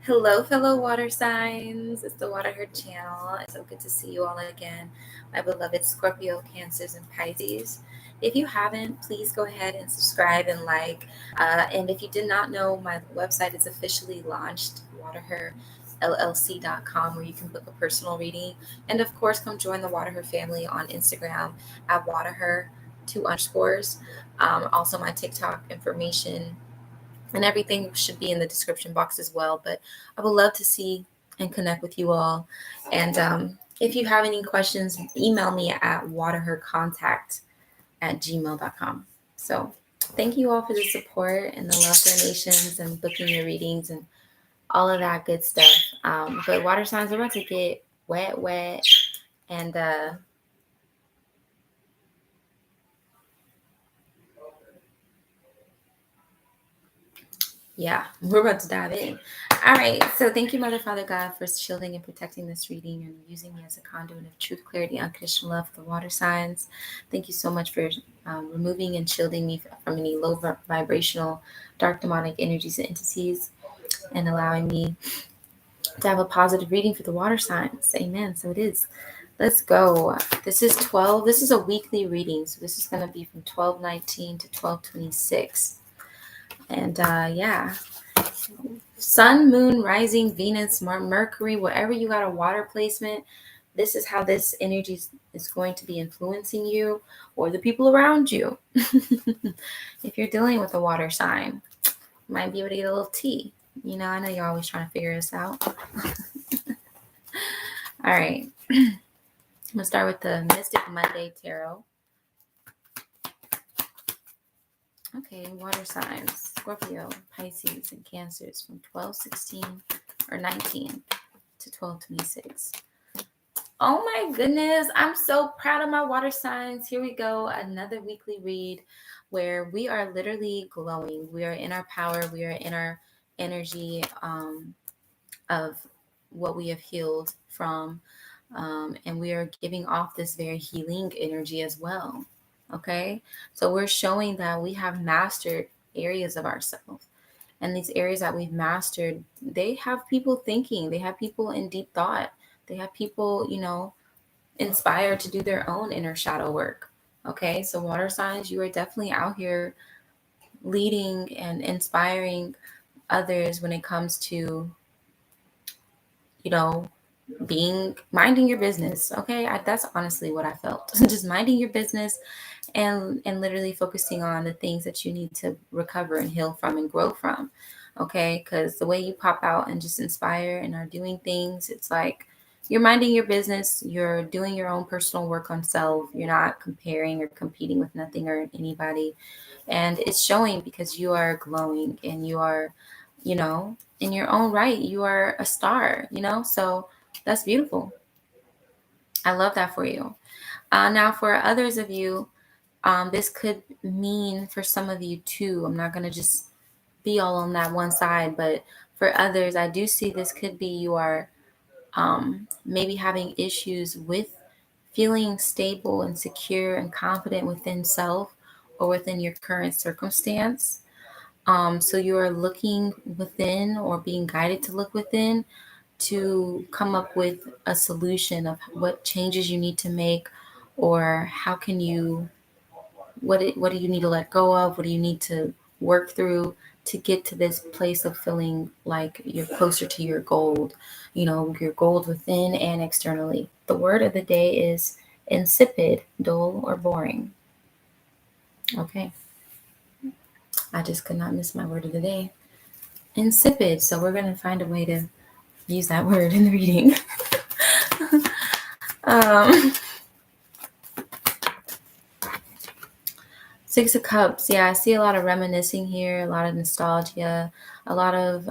Hello, fellow water signs. It's the Water Her channel. It's so good to see you all again, my beloved Scorpio, Cancers, and Pisces. If you haven't, please go ahead and subscribe and like. And if you did not know, my website is officially launched, waterherllc.com, where you can book a personal reading. And of course, come join the Water Her family on Instagram at waterher, 2 underscores. Also, my TikTok information and everything should be in the description box as well. But I would love to see and connect with you all. And if you have any questions, email me at waterhercontact@gmail.com. So thank you all for the support and the love donations and booking your readings and all of that good stuff. But water signs are about to get wet. And yeah, we're about to dive in. All right. So thank you, Mother, Father, God, for shielding and protecting this reading and using me as a conduit of truth, clarity, unconditional love for the water signs. Thank you so much for removing and shielding me from any low vibrational, dark demonic energies and entities, and allowing me to have a positive reading for the water signs. Amen. So it is. Let's go. This is 12. This is a weekly reading. So this is going to be from 12/19 to 12/26. And yeah. Sun, moon, rising, Venus, Mercury, wherever you got a water placement, this is how this energy is going to be influencing you or the people around you. If you're dealing with a water sign, you might be able to get a little tea. You know, I know you're always trying to figure this out. All right. I'm going to start with the Mystic Monday Tarot. Okay, water signs, Scorpio, Pisces, and Cancers from 12/16 or 19 to 12/26. Oh my goodness, I'm so proud of my water signs. Here we go, another weekly read where we are literally glowing. We are in our power. We are in our energy of what we have healed from. And we are giving off this very healing energy as well. Okay, so we're showing that we have mastered areas of ourselves, and these areas that we've mastered, they have people thinking, they have people in deep thought, they have people, inspired to do their own inner shadow work. Okay, so water signs, you are definitely out here leading and inspiring others when it comes to, minding your business. Okay, that's honestly what I felt. Just minding your business and literally focusing on the things that you need to recover and heal from and grow from. Okay, because the way you pop out and just inspire and are doing things, it's like you're minding your business, you're doing your own personal work on self, you're not comparing or competing with nothing or anybody, and it's showing because you are glowing and you are, in your own right, you are a star, so that's beautiful. I love that for you. Now for others of you, this could mean for some of you too. I'm not going to just be all on that one side, but for others, I do see this could be you are maybe having issues with feeling stable and secure and confident within self or within your current circumstance. So you are looking within or being guided to look within to come up with a solution of what changes you need to make, or how can you, what do you need to let go of, what do you need to work through to get to this place of feeling like you're closer to your goal, your goal within and externally. The word of the day is insipid, dull, or boring. Okay, I just could not miss my word of the day, insipid. So we're going to find a way to use that word in the reading. Six of Cups. Yeah, I see a lot of reminiscing here, a lot of nostalgia, a lot of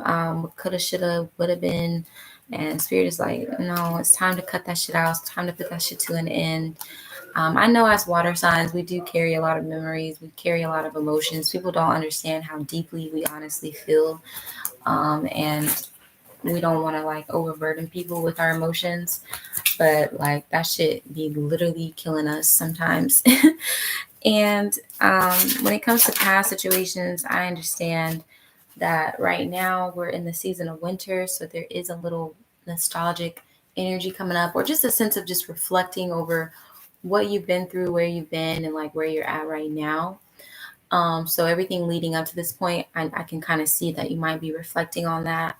coulda, shoulda, woulda been. And Spirit is like, no, it's time to cut that shit out. It's time to put that shit to an end. I know as water signs, we do carry a lot of memories. We carry a lot of emotions. People don't understand how deeply we honestly feel. And we don't want to like overburden people with our emotions. But like that shit be literally killing us sometimes. And when it comes to past situations, I understand that right now we're in the season of winter, so there is a little nostalgic energy coming up, or just a sense of just reflecting over what you've been through, where you've been, and like where you're at right now. So everything leading up to this point, I can kind of see that you might be reflecting on that.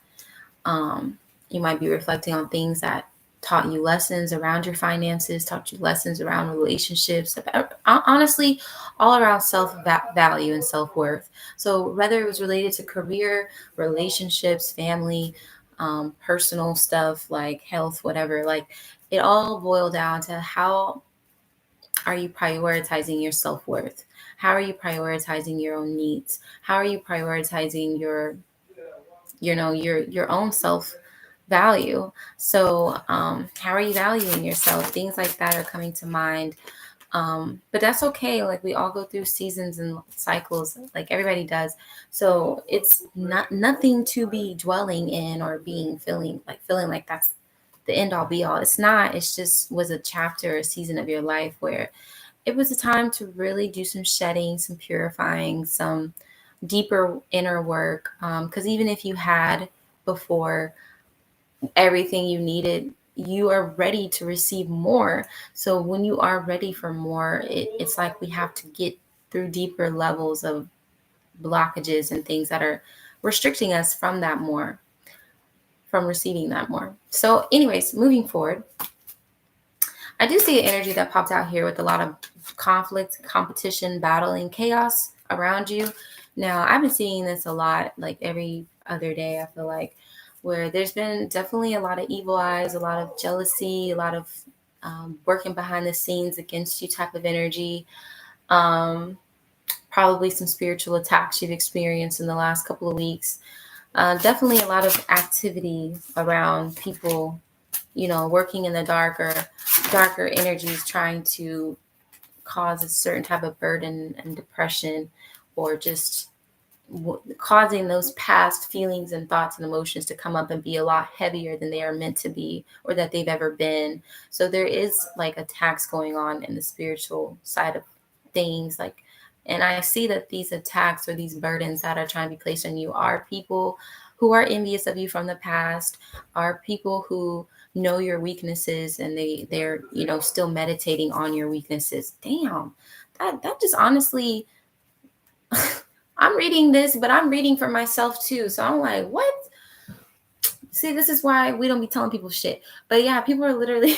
Um, you might be reflecting on things that taught you lessons around your finances, taught you lessons around relationships, honestly, all around self value and self worth. So whether it was related to career, relationships, family, personal stuff like health, whatever, like it all boiled down to how are you prioritizing your self worth? How are you prioritizing your own needs? How are you prioritizing your own self value? So how are you valuing yourself? Things like that are coming to mind. But that's okay. Like we all go through seasons and cycles, like everybody does. So it's not nothing to be dwelling in or being feeling like that's the end all be all. It's not. It's just was a chapter, a season of your life where it was a time to really do some shedding, some purifying, some deeper inner work. Because even if you had before everything you needed, you are ready to receive more. So when you are ready for more, it's like we have to get through deeper levels of blockages and things that are restricting us from that more, from receiving that more. So, anyways, moving forward, I do see an energy that popped out here with a lot of conflict, competition, battling, chaos around you. Now, I've been seeing this a lot, like every other day, I feel like, where there's been definitely a lot of evil eyes, a lot of jealousy, a lot of working behind the scenes against you type of energy. Um, Probably some spiritual attacks you've experienced in the last couple of weeks. Definitely a lot of activity around people, working in the darker energies, trying to cause a certain type of burden and depression, or just causing those past feelings and thoughts and emotions to come up and be a lot heavier than they are meant to be or that they've ever been. So there is like attacks going on in the spiritual side of things, like, and I see that these attacks or these burdens that are trying to be placed on you are people who are envious of you from the past, are people who know your weaknesses, and they're still meditating on your weaknesses. Damn, that just honestly, I'm reading this, but I'm reading for myself too. So I'm like, what? See, this is why we don't be telling people shit. But yeah, people are literally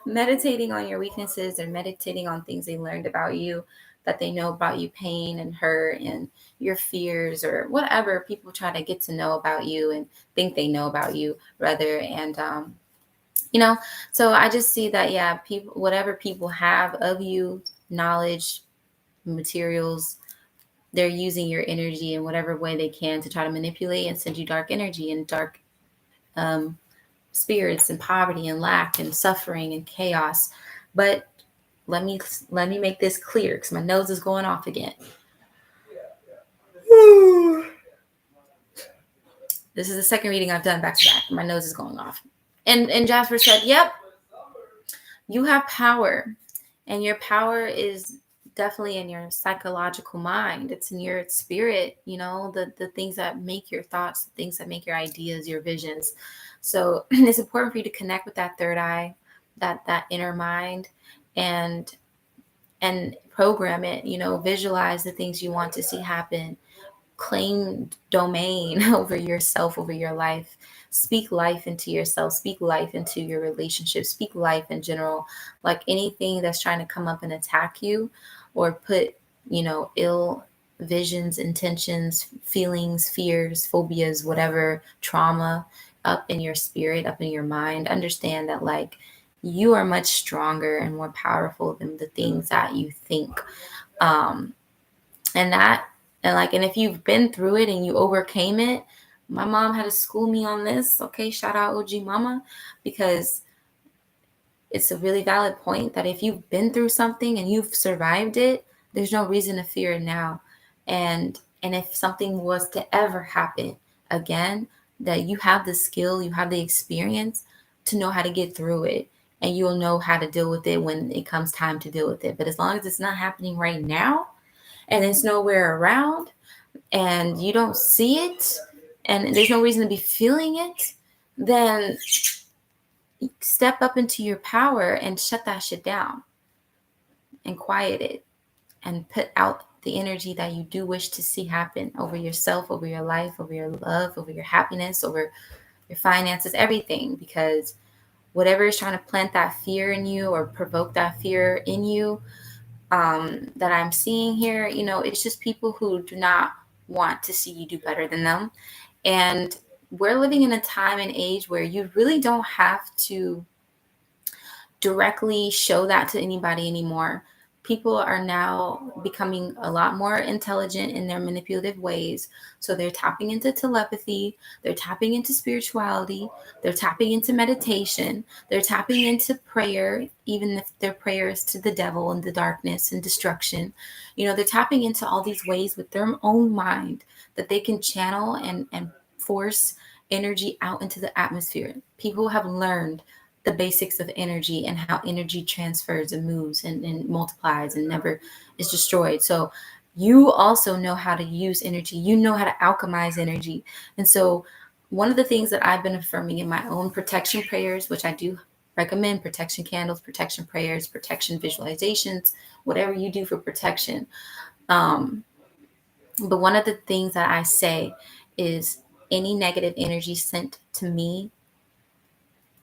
meditating on your weaknesses and meditating on things they learned about you, that they know about you, pain and hurt and your fears or whatever people try to get to know about you and think they know about you, rather. And, so I just see that, yeah, people, whatever people have of you, knowledge, materials, they're using your energy in whatever way they can to try to manipulate and send you dark energy and dark um, spirits and poverty and lack and suffering and chaos. But let me make this clear because my nose is going off again. This is the second reading I've done back to back. My nose is going off. And Jasper said, "Yep, you have power, and your power is definitely in your psychological mind. It's in your spirit, the things that make your thoughts, the things that make your ideas, your visions. So it's important for you to connect with that third eye, that inner mind, and program it, visualize the things you want to see happen, claim domain over yourself, over your life. Speak life into yourself, speak life into your relationship, speak life in general. Like anything that's trying to come up and attack you or put, ill visions, intentions, feelings, fears, phobias, whatever, trauma up in your spirit, up in your mind, understand that like you are much stronger and more powerful than the things that you think. Um, and that and if you've been through it and you overcame it, my mom had to school me on this. Okay, shout out OG mama, because it's a really valid point that if you've been through something and you've survived it, there's no reason to fear it now. And if something was to ever happen again, that you have the skill, you have the experience to know how to get through it, and you'll know how to deal with it when it comes time to deal with it. But as long as it's not happening right now, and it's nowhere around, and you don't see it, and there's no reason to be feeling it, then step up into your power and shut that shit down and quiet it and put out the energy that you do wish to see happen over yourself, over your life, over your love, over your happiness, over your finances, everything. Because whatever is trying to plant that fear in you or provoke that fear in you, that I'm seeing here, it's just people who do not want to see you do better than them. And we're living in a time and age where you really don't have to directly show that to anybody anymore. People are now becoming a lot more intelligent in their manipulative ways. So they're tapping into telepathy, they're tapping into spirituality, they're tapping into meditation, they're tapping into prayer, even if their prayer is to the devil and the darkness and destruction. They're tapping into all these ways with their own mind that they can channel and force energy out into the atmosphere. People have learned the basics of energy and how energy transfers and moves and multiplies and never is destroyed. So you also know how to use energy. You know how to alchemize energy. And so one of the things that I've been affirming in my own protection prayers, which I do recommend, protection candles, protection prayers, protection visualizations, whatever you do for protection. But one of the things that I say is any negative energy sent to me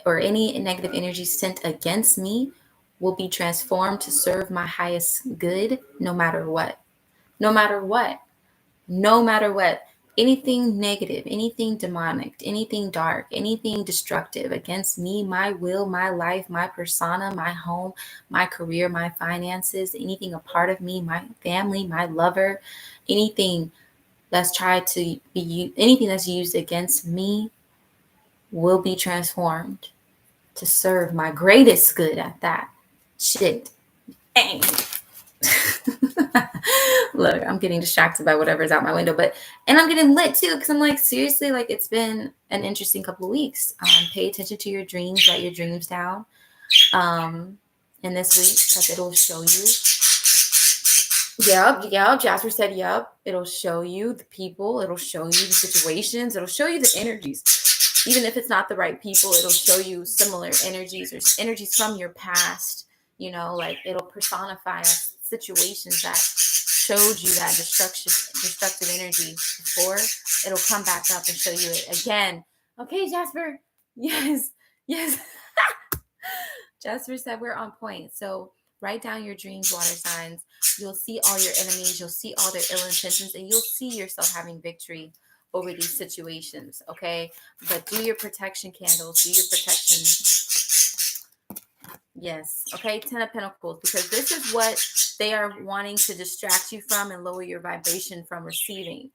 or any negative energy sent against me will be transformed to serve my highest good, no matter what. No matter what. No matter what. Anything negative, anything demonic, anything dark, anything destructive against me, my will, my life, my persona, my home, my career, my finances, anything a part of me, my family, my lover, anything that's tried to be, anything that's used against me will be transformed to serve my greatest good at that. Shit. Dang. Look, I'm getting distracted by whatever's out my window, and I'm getting lit too, because I'm like, seriously, like, it's been an interesting couple of weeks. Pay attention to your dreams, write your dreams down in this week, because it'll show you. Yep. Jasper said, yep. It'll show you the people. It'll show you the situations. It'll show you the energies. Even if it's not the right people, it'll show you similar energies or energies from your past. Like, it'll personify situations that showed you that destructive energy before. It'll come back up and show you it again. Okay, Jasper. Yes. Jasper said we're on point. So write down your dreams, water signs. You'll see all your enemies. You'll see all their ill intentions, and you'll see yourself having victory over these situations. Okay, but do your protection candles. Do your protection. Yes. Okay. 10 of Pentacles, because this is what they are wanting to distract you from and lower your vibration from receiving.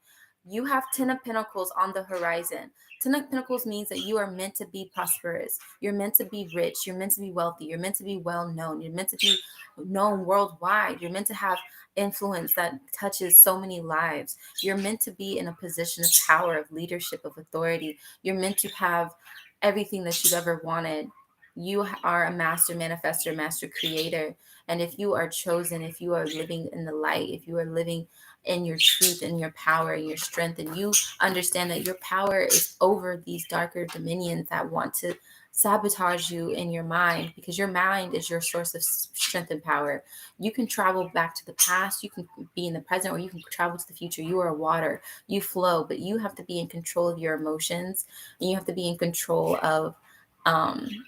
You have 10 of Pentacles on the horizon. 10 of Pentacles means that you are meant to be prosperous. You're meant to be rich. You're meant to be wealthy. You're meant to be well known. You're meant to be known worldwide. You're meant to have influence that touches so many lives. You're meant to be in a position of power, of leadership, of authority. You're meant to have everything that you've ever wanted. You are a master manifestor, master creator. And if you are chosen, if you are living in the light, if you are living in your truth and your power and your strength, and you understand that your power is over these darker dominions that want to sabotage you in your mind, because your mind is your source of strength and power. You can travel back to the past, you can be in the present, or you can travel to the future. You are water, you flow, but you have to be in control of your emotions, and you have to be in control of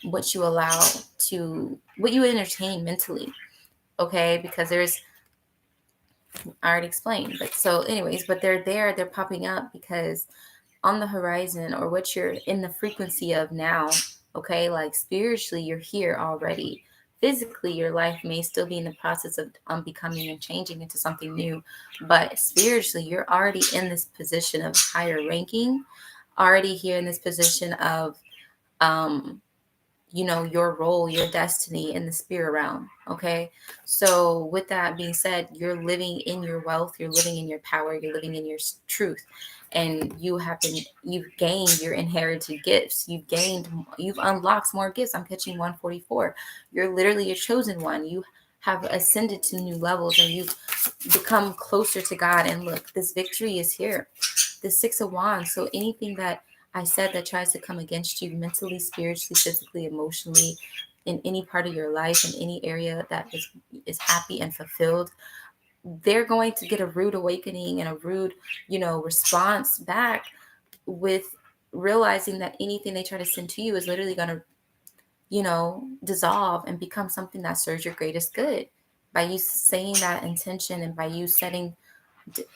what you allow to, what you entertain mentally. Okay, because I already explained, but so anyways, but they're popping up because on the horizon, or what you're in the frequency of now, okay, like spiritually you're here already. Physically your life may still be in the process of becoming and changing into something new, but spiritually you're already in this position of higher ranking, already here in this position of your role, your destiny in the spirit realm. Okay. So with that being said, you're living in your wealth, you're living in your power, you're living in your truth. And you've gained your inherited gifts. You've unlocked more gifts. I'm catching 144. You're literally a chosen one. You have ascended to new levels, and you've become closer to God. And look, this victory is here. The Six of Wands. So anything that I said that tries to come against you mentally, spiritually, physically, emotionally, in any part of your life, in any area that is happy and fulfilled, they're going to get a rude awakening and a rude, response back, with realizing that anything they try to send to you is literally going to, dissolve and become something that serves your greatest good, by you saying that intention and by you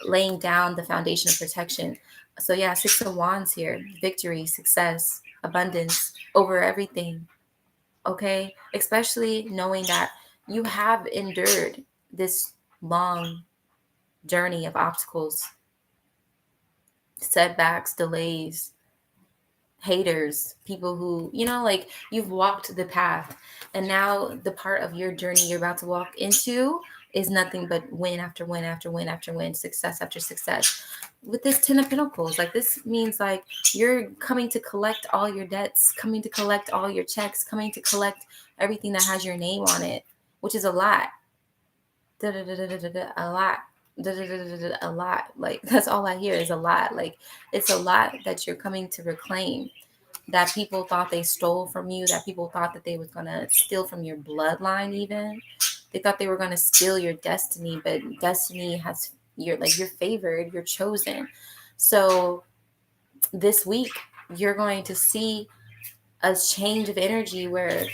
laying down the foundation of protection. So yeah, Six of Wands here: victory, success, abundance over everything. Okay, especially knowing that you have endured this long journey of obstacles, setbacks, delays, haters, people who, like, you've walked the path, and now the part of your journey you're about to walk into is nothing but win after win after win after win, success after success. With this 10 of Pentacles, like, this means like you're coming to collect all your debts, coming to collect all your checks, coming to collect everything that has your name on it, which is a lot. A lot. A lot. Like, that's all I hear is a lot. Like, it's a lot that you're coming to reclaim, that people thought they stole from you, that people thought that they was going to steal from your bloodline. Even they thought they were going to steal your destiny, but destiny has, you're favored, you're chosen. So this week you're going to see a change of energy where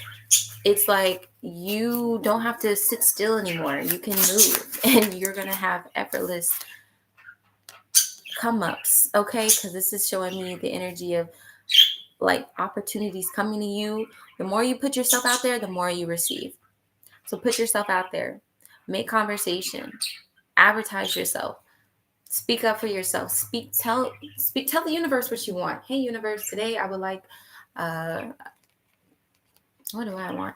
it's like you don't have to sit still anymore. You can move and you're going to have effortless come ups. Okay. Because this is showing me the energy of like opportunities coming to you. The more you put yourself out there, the more you receive. So put yourself out there, make conversation, advertise yourself, speak up for yourself, tell the universe what you want. Hey universe, today I would like, what do I want?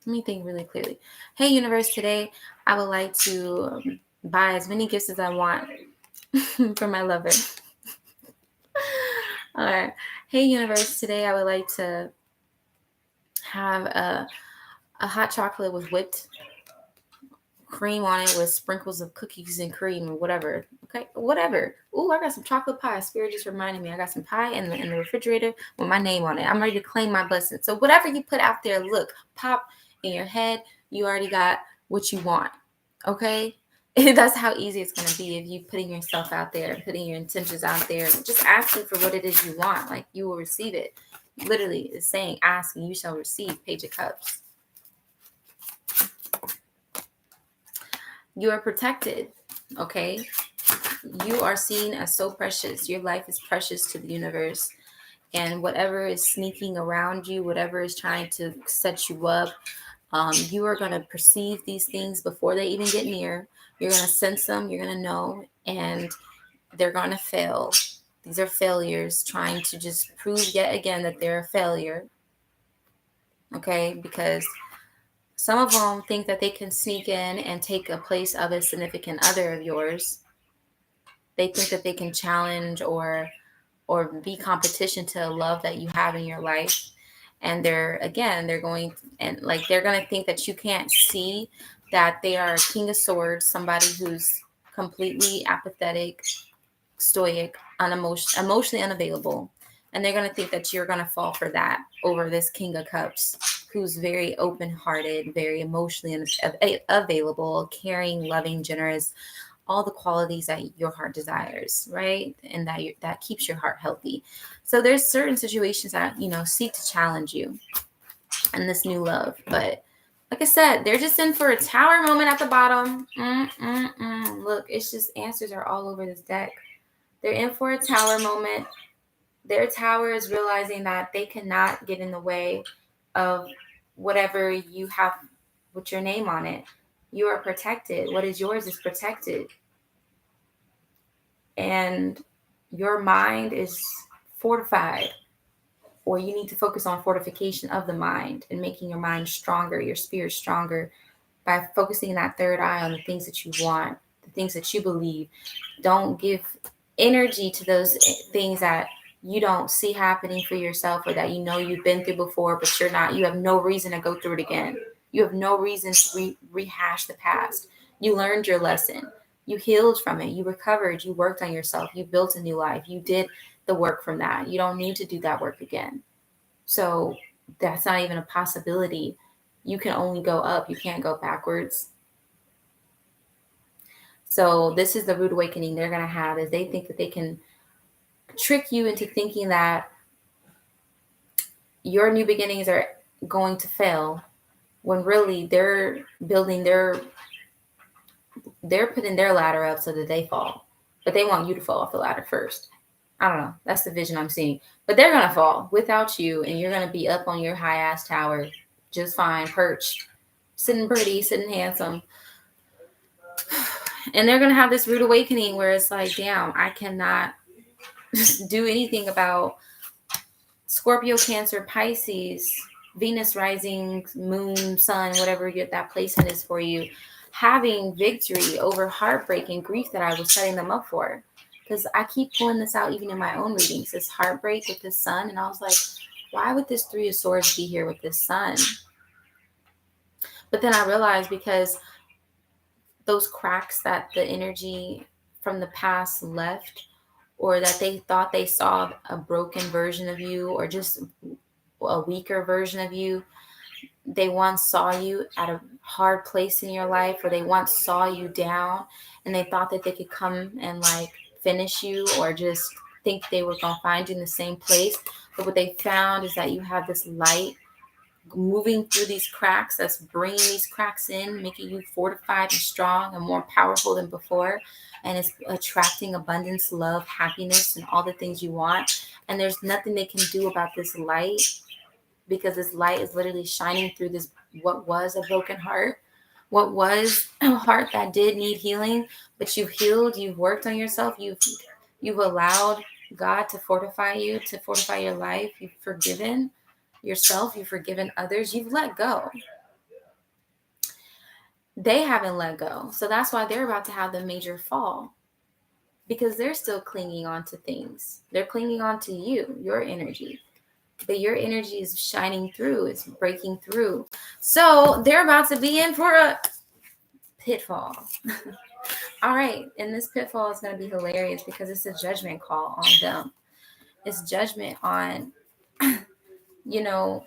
Let me think really clearly. Hey universe, today I would like to buy as many gifts as I want for my lover. All right. Hey universe, today I would like to have a hot chocolate with whipped cream on it with sprinkles of cookies and cream or whatever. Okay, whatever. Ooh, I got some chocolate pie. Spirit just reminded me. I got some pie in the refrigerator with my name on it. I'm ready to claim my blessing. So whatever you put out there, look, pop in your head. You already got what you want. Okay. That's how easy it's going to be if you putting yourself out there, putting your intentions out there, just asking for what it is you want. Like, you will receive it. Literally, it's saying, ask and you shall receive. Page of Cups. You are protected, okay? You are seen as so precious. Your life is precious to the universe. And whatever is sneaking around you, whatever is trying to set you up, you are going to perceive these things before they even get near. You're going to sense them. You're going to know. And they're going to fail. These are failures trying to just prove yet again that they're a failure. Okay? Because some of them think that they can sneak in and take a place of a significant other of yours. They think that they can challenge or be competition to a love that you have in your life. And they're going to think that you can't see that they are a King of Swords, somebody who's completely apathetic, stoic, emotionally unavailable. And they're going to think that you're going to fall for that over this King of Cups, who's very open-hearted, very emotionally available, caring, loving, generous, all the qualities that your heart desires, right? And that keeps your heart healthy. So there's certain situations that, seek to challenge you and this new love. But like I said, they're just in for a tower moment at the bottom. Look, it's just answers are all over this deck. They're in for a tower moment. Their tower is realizing that they cannot get in the way of whatever you have with your name on it. You are protected. What is yours is protected. And your mind is fortified, or you need to focus on fortification of the mind and making your mind stronger, your spirit stronger, by focusing that third eye on the things that you want, the things that you believe. Don't give energy to those things that you don't see happening for yourself, or that you've been through before, but you have no reason to go through it again. You have no reason to rehash the past. You learned your lesson. You healed from it. You recovered. You worked on yourself. You built a new life. You did the work from that. You don't need to do that work again. So that's not even a possibility. You can only go up. You can't go backwards. So this is the rude awakening they're going to have, is they think that they can trick you into thinking that your new beginnings are going to fail, when really they're putting their ladder up so that they fall. But they want you to fall off the ladder first. I don't know. That's the vision I'm seeing. But they're going to fall without you, and you're going to be up on your high ass tower just fine, perched, sitting pretty, sitting handsome. And they're going to have this rude awakening where it's like, damn, I cannot do anything about Scorpio, Cancer, Pisces, Venus rising, moon, sun, whatever that placement is for you, having victory over heartbreak and grief that I was setting them up for. Because I keep pulling this out even in my own readings, this heartbreak with the sun. And I was like, why would this Three of Swords be here with this sun? But then I realized, because those cracks that the energy from the past left, or that they thought they saw a broken version of you, or just a weaker version of you. They once saw you at a hard place in your life, or they once saw you down, and they thought that they could come and like finish you, or just think they were going to find you in the same place. But what they found is that you have this light moving through these cracks, that's bringing these cracks in, making you fortified and strong and more powerful than before. And it's attracting abundance, love, happiness, and all the things you want. And there's nothing they can do about this light, because this light is literally shining through this, what was a broken heart, what was a heart that did need healing. But you've healed, you've worked on yourself, you've allowed God to fortify you, to fortify your life. You've forgiven yourself, you've forgiven others, you've let go. They haven't let go. So that's why they're about to have the major fall, because they're still clinging on to things. They're clinging on to you, your energy. But your energy is shining through, it's breaking through. So they're about to be in for a pitfall. All right. And this pitfall is going to be hilarious, because it's a judgment call on them. It's judgment on,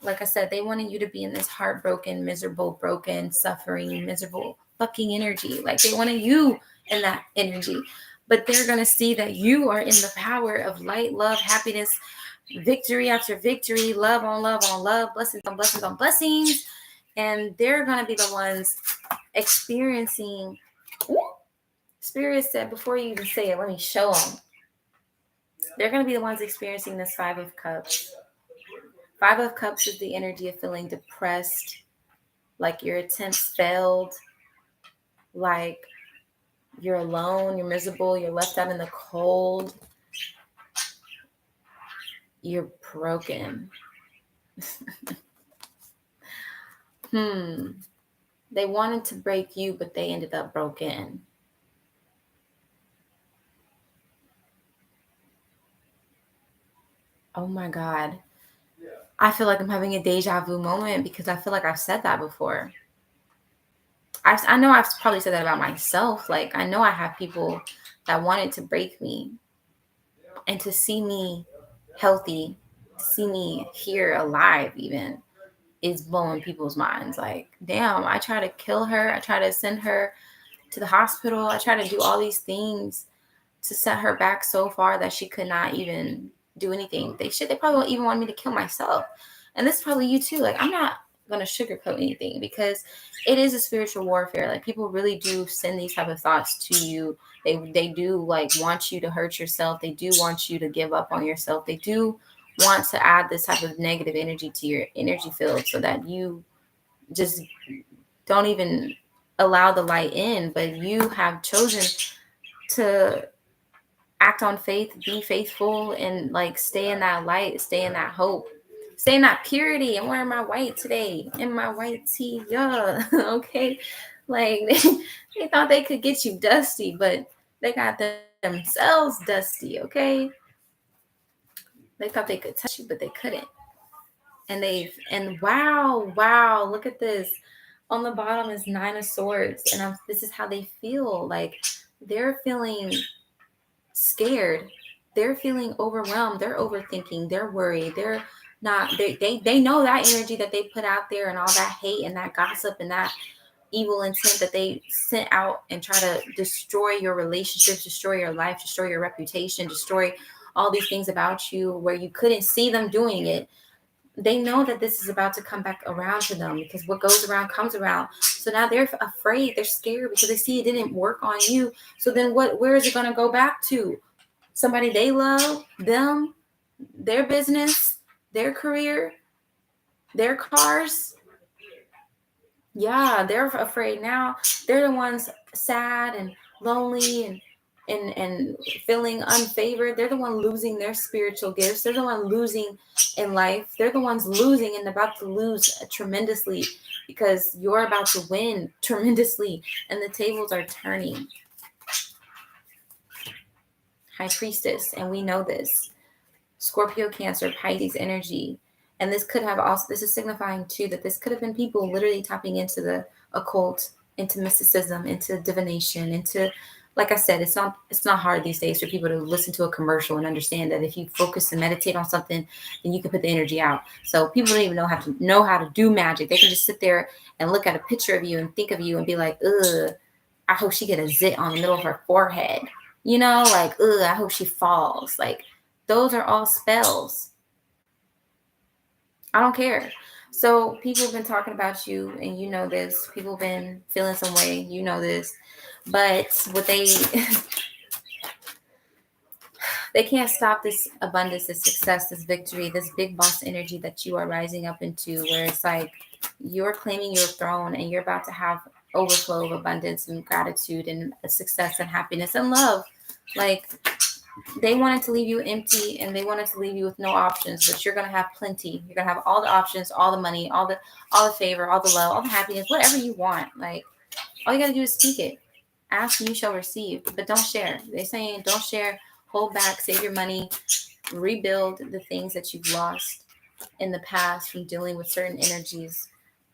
like I said, they wanted you to be in this heartbroken, miserable, broken, suffering, miserable fucking energy. Like they wanted you in that energy. But they're going to see that you are in the power of light, love, happiness, victory after victory, love on love on love, blessings on blessings on blessings. And they're going to be the ones experiencing. Spirit said, before you even say it, let me show them. They're going to be the ones experiencing this Five of Cups. Five of Cups is the energy of feeling depressed, like your attempts failed, like you're alone, you're miserable, you're left out in the cold, you're broken. They wanted to break you, but they ended up broken. Oh my God. I feel like I'm having a deja vu moment, because I feel like I've said that before. I know I've probably said that about myself. Like, I know I have people that wanted to break me, and to see me healthy, to see me here alive even, is blowing people's minds. Like, damn, I try to kill her. I try to send her to the hospital. I try to do all these things to set her back so far that she could not even do anything. They probably even want me to kill myself. And this is probably you too. Like, I'm not going to sugarcoat anything, because it is a spiritual warfare. Like, people really do send these type of thoughts to you. They do like want you to hurt yourself. They do want you to give up on yourself. They do want to add this type of negative energy to your energy field, so that you just don't even allow the light in. But you have chosen to act on faith, be faithful, and like stay in that light, stay in that hope, stay in that purity. I'm wearing my white today, in my white tee. Yeah. Okay. Like they thought they could get you dusty, but they got themselves dusty. Okay. They thought they could touch you, but they couldn't. And wow, look at this. On the bottom is Nine of Swords, and this is how they feel. Like they're feeling scared, they're feeling overwhelmed, they're overthinking, they're worried, they're not. They know that energy that they put out there and all that hate and that gossip and that evil intent that they sent out and try to destroy your relationships, destroy your life, destroy your reputation, destroy all these things about you where you couldn't see them doing it. They know that this is about to come back around to them, because what goes around comes around. So now they're afraid, they're scared because they see it didn't work on you. So then where is it going to go back to? Somebody they love, them, their business, their career, their cars. Yeah, they're afraid now. They're the ones sad and lonely and feeling unfavored. They're the one losing their spiritual gifts. They're the one losing in life. They're the ones losing and about to lose tremendously, because you're about to win tremendously and the tables are turning. High Priestess, and we know this. Scorpio, Cancer, Pisces energy. And this could have also, this is signifying too that this could have been people literally tapping into the occult, into mysticism, into divination, into, like I said, it's not hard these days for people to listen to a commercial and understand that if you focus and meditate on something, then you can put the energy out. So people don't even know how to do magic. They can just sit there and look at a picture of you and think of you and be like, ugh, I hope she get a zit on the middle of her forehead. You know, like, ugh, I hope she falls. Like, those are all spells. I don't care. So people have been talking about you, and you know this. People have been feeling some way, you know this. But what they can't stop this abundance, this success, this victory, this big boss energy that you are rising up into, where it's like you're claiming your throne and you're about to have overflow of abundance and gratitude and success and happiness and love. Like, they wanted to leave you empty and they wanted to leave you with no options, but you're going to have plenty. You're going to have all the options, all the money, all the favor, all the love, all the happiness, whatever you want. Like, all you got to do is speak it. Ask and you shall receive, but don't share. They're saying don't share, hold back, save your money, rebuild the things that you've lost in the past from dealing with certain energies.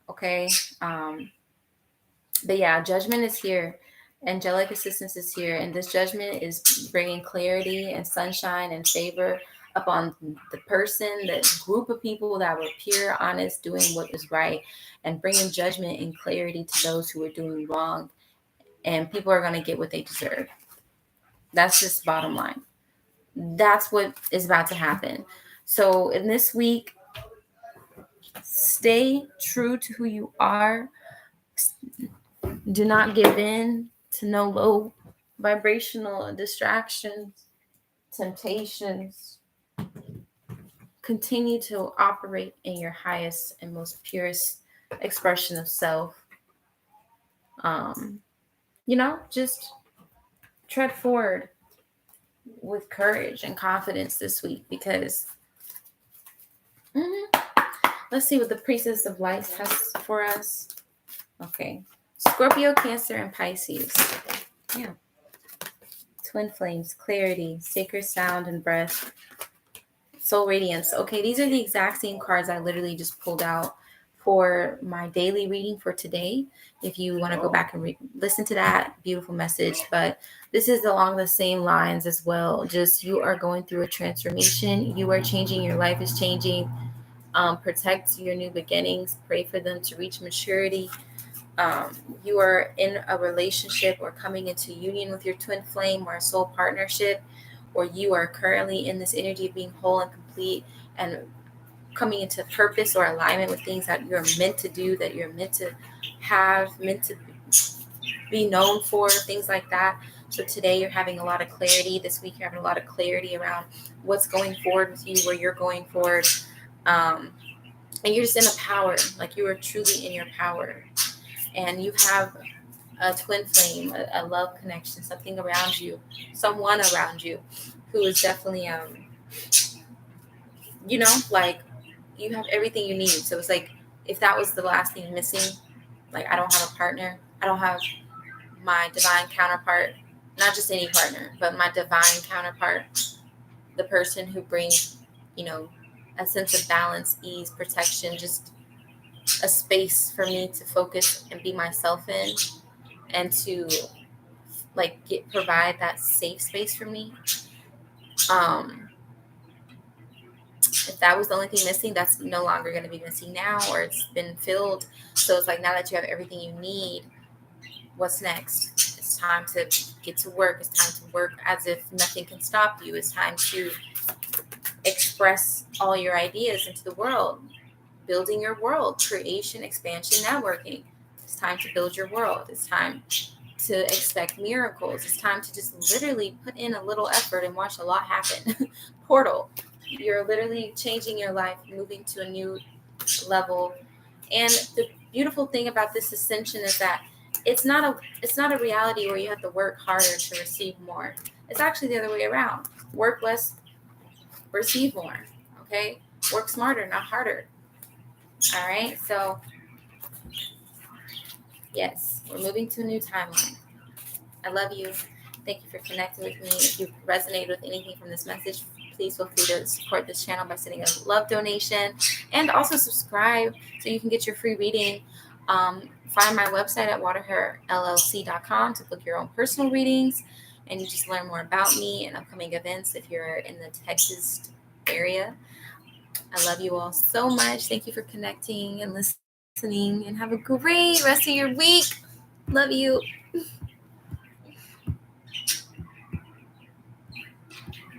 Okay. But yeah, judgment is here. Angelic assistance is here, and this judgment is bringing clarity and sunshine and favor upon the person, the group of people that were pure, honest, doing what is right, and bringing judgment and clarity to those who are doing wrong. And people are going to get what they deserve. That's just bottom line. That's what is about to happen. So in this week, stay true to who you are. Do not give in to no low vibrational distractions, temptations. Continue to operate in your highest and most purest expression of self. Just tread forward with courage and confidence this week, because let's see what the Priestess of Light has for us. Okay. Scorpio, Cancer, and Pisces. Yeah. Twin flames, clarity, sacred sound and breath, soul radiance. Okay, these are the exact same cards I literally just pulled out for my daily reading for today. If you want to go back and listen to that beautiful message, but this is along the same lines as well. Just, you are going through a transformation. You are changing. Your life is changing. Protect your new beginnings. Pray for them to reach maturity. You are in a relationship or coming into union with your twin flame or a soul partnership, or you are currently in this energy of being whole and complete and coming into purpose or alignment with things that you're meant to do, that you're meant to have, meant to be known for, things like that. So today you're having a lot of clarity. This week you're having a lot of clarity around what's going forward with you, where you're going forward. And you're just in a power, like you are truly in your power. And you have a twin flame, a love connection, something around you, someone around you who is definitely, like, you have everything you need. So it's like, if that was the last thing missing, like, I don't have a partner, I don't have my divine counterpart, not just any partner, but my divine counterpart, the person who brings, a sense of balance, ease, protection, just a space for me to focus and be myself in, and to like provide that safe space for me. If that was the only thing missing, that's no longer going to be missing now, or it's been filled. So it's like, now that you have everything you need, what's next? It's time to get to work. It's time to work as if nothing can stop you. It's time to express all your ideas into the world, building your world, creation, expansion, networking. It's time to build your world. It's time to expect miracles. It's time to just literally put in a little effort and watch a lot happen. Portal. You're literally changing your life, moving to a new level. And the beautiful thing about this ascension is that it's not a reality where you have to work harder to receive more. It's actually the other way around. Work less, receive more. Okay? Work smarter, not harder. All right? So, yes, we're moving to a new timeline. I love you. Thank you for connecting with me. If you resonate with anything from this message, please feel free to support this channel by sending a love donation, and also subscribe so you can get your free reading. Find my website at waterhairllc.com to book your own personal readings, and you just learn more about me and upcoming events if you're in the Texas area. I love you all so much. Thank you for connecting and listening, and have a great rest of your week. Love you.